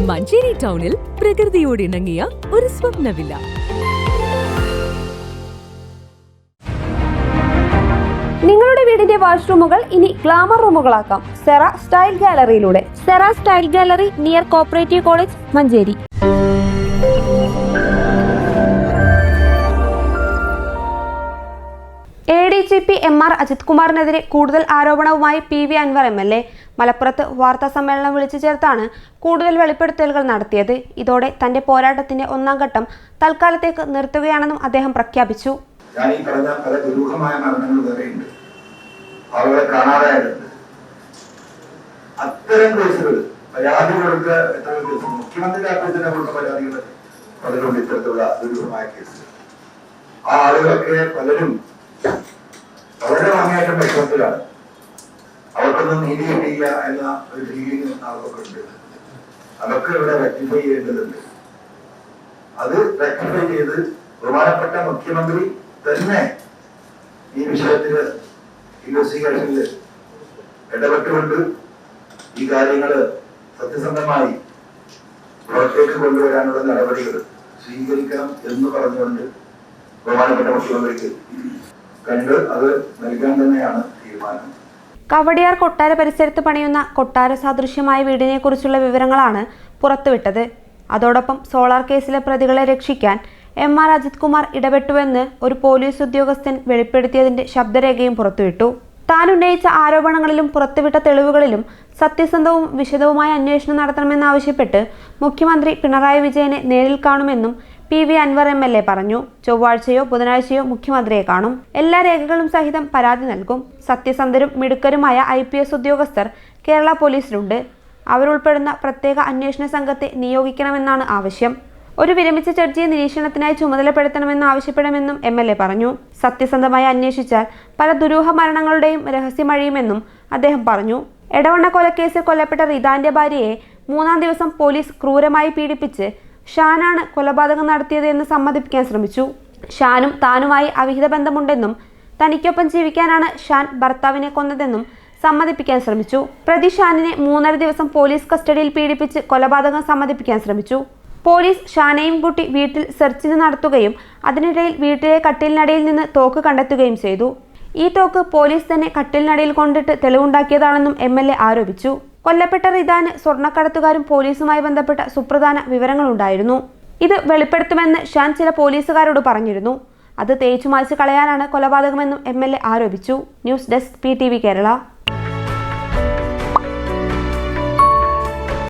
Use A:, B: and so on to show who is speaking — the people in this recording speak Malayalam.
A: മഞ്ചേരി ടൗണിൽ പ്രകൃതിയോട് ഇണങ്ങിയ ഒരു സ്വപ്ന വില്ല.
B: നിങ്ങളുടെ വീടിന്റെ വാഷ്റൂമുകൾ ഇനി ഗ്ലാമർ റൂമുകളാക്കാം സെറ സ്റ്റൈൽ ഗാലറിയിലൂടെ. Sera style gallery near cooperative college, Manjeri. ADGP MR Ajith കുമാറിനെതിരെ കൂടുതൽ ആരോപണവുമായി PV അൻവർ MLA മലപ്പുറത്ത് വാർത്താ സമ്മേളനം വിളിച്ചു ചേർത്താണ് കൂടുതൽ വെളിപ്പെടുത്തലുകൾ നടത്തിയത്. ഇതോടെ തന്റെ പോരാട്ടത്തിന്റെ ഒന്നാം ഘട്ടം തൽക്കാലത്തേക്ക് നിർത്തുകയാണെന്നും അദ്ദേഹം പ്രഖ്യാപിച്ചു.
C: ഞാൻ ഈ പറഞ്ഞ പല ദുരൂഹമായ മരണങ്ങൾ വേറെയുണ്ട്, ആളുകളെ കാണാതായിട്ടുണ്ട്. അത്തരം കേസുകൾ പരാതികൾക്ക് എത്ര കേസ് മുഖ്യമന്ത്രി ആവശ്യത്തിന് കൊടുത്ത പരാതികൾ പലരും ഇത്തരത്തിലുള്ള ദുരൂഹമായ കേസുകൾ. ആ ആളുകളൊക്കെ പലരും വളരെ അങ്ങേയറ്റം വിഷമത്തിലാണ്. അവർക്കൊന്നും നീതി കിട്ടിയില്ല എന്ന ഒരു ഫീലിംഗ് ആൾക്കൊക്കെ ഉണ്ട്. അതൊക്കെ ഇവിടെ റെക്ടിഫൈ ചെയ്യേണ്ടതുണ്ട്. അത് റെക്ടിഫൈ ചെയ്ത് ബഹുമാനപ്പെട്ട മുഖ്യമന്ത്രി തന്നെ ഈ വിഷയത്തില് ഇൻവെസ്റ്റിഗേഷനിൽ ഇടപെട്ടുകൊണ്ട് ഈ കാര്യങ്ങള് സത്യസന്ധമായി പുറത്തേക്ക് കൊണ്ടുവരാനുള്ള നടപടികൾ സ്വീകരിക്കണം എന്ന് പറഞ്ഞുകൊണ്ട് ബഹുമാനപ്പെട്ട മുഖ്യമന്ത്രിക്ക് കണ്ട് അത് നൽകാൻ തന്നെയാണ് തീരുമാനം.
B: കവടിയാർ കൊട്ടാര പരിസരത്ത് പണിയുന്ന കൊട്ടാര സാദൃശ്യമായ വീടിനെ കുറിച്ചുള്ള വിവരങ്ങളാണ് പുറത്തുവിട്ടത്. അതോടൊപ്പം സോളാർ കേസിലെ പ്രതികളെ രക്ഷിക്കാൻ MR അജിത് കുമാർ ഇടപെട്ടുവെന്ന് ഒരു പോലീസ് ഉദ്യോഗസ്ഥൻ വെളിപ്പെടുത്തിയതിന്റെ ശബ്ദരേഖയും പുറത്തുവിട്ടു. താൻ ഉന്നയിച്ച ആരോപണങ്ങളിലും പുറത്തുവിട്ട തെളിവുകളിലും സത്യസന്ധവും വിശദവുമായ അന്വേഷണം നടത്തണമെന്നാവശ്യപ്പെട്ട് മുഖ്യമന്ത്രി പിണറായി വിജയനെ നേരിൽ കാണുമെന്നും PV അൻവർ MLA പറഞ്ഞു. ചൊവ്വാഴ്ചയോ ബുധനാഴ്ചയോ മുഖ്യമന്ത്രിയെ കാണും. എല്ലാ രേഖകളും സഹിതം പരാതി നൽകും. സത്യസന്ധരും മിടുക്കരുമായ IPS ഉദ്യോഗസ്ഥർ കേരള പോലീസിലുണ്ട്. അവരുൾപ്പെടുന്ന പ്രത്യേക അന്വേഷണ സംഘത്തെ നിയോഗിക്കണമെന്നാണ് ആവശ്യം. ഒരു വിരമിച്ച ജഡ്ജിയെ നിരീക്ഷണത്തിനായി ചുമതലപ്പെടുത്തണമെന്ന് ആവശ്യപ്പെടുമെന്നും MLA പറഞ്ഞു. സത്യസന്ധമായി അന്വേഷിച്ചാൽ പല ദുരൂഹ മരണങ്ങളുടെയും രഹസ്യമഴിയുമെന്നും അദ്ദേഹം പറഞ്ഞു. എടവണ്ണ കൊലക്കേസിൽ കൊല്ലപ്പെട്ട റിതാന്റെ ഭാര്യയെ 3-ാം ദിവസം പോലീസ് ക്രൂരമായി പീഡിപ്പിച്ച് ഷാനാണ് കൊലപാതകം നടത്തിയത് എന്ന് സമ്മതിപ്പിക്കാൻ ശ്രമിച്ചു. ഷാനും താനുമായി അവിഹിത ബന്ധമുണ്ടെന്നും തനിക്കൊപ്പം ജീവിക്കാനാണ് ഷാൻ ഭർത്താവിനെ കൊന്നതെന്നും സമ്മതിപ്പിക്കാൻ ശ്രമിച്ചു. പ്രതി ഷാനിനെ 3.5 ദിവസം പോലീസ് കസ്റ്റഡിയിൽ പീഡിപ്പിച്ച് കൊലപാതകം സമ്മതിപ്പിക്കാൻ ശ്രമിച്ചു. പോലീസ് ഷാനെയും കൂട്ടി വീട്ടിൽ സെർച്ചിന് നടത്തുകയും അതിനിടയിൽ വീട്ടിലെ കട്ടിലിനടിയിൽ നിന്ന് തോക്ക് കണ്ടെത്തുകയും ചെയ്തു. ഈ തോക്ക് പോലീസ് തന്നെ കട്ടിലിനടിയിൽ കൊണ്ടിട്ട് തെളിവുണ്ടാക്കിയതാണെന്നും MLA ആരോപിച്ചു. കൊല്ലപ്പെട്ട റിതാന് സ്വർണ്ണക്കടത്തുകാരും പോലീസുമായി ബന്ധപ്പെട്ട സുപ്രധാന വിവരങ്ങളുണ്ടായിരുന്നു. ഇത് വെളിപ്പെടുത്തുമെന്ന് ഷാൻ ചില പോലീസുകാരോട് പറഞ്ഞിരുന്നു. അത് തേച്ചു മായ്ച്ചു കളയാനാണ് കൊലപാതകമെന്നും MLA ആരോപിച്ചു. News desk PTV Kerala.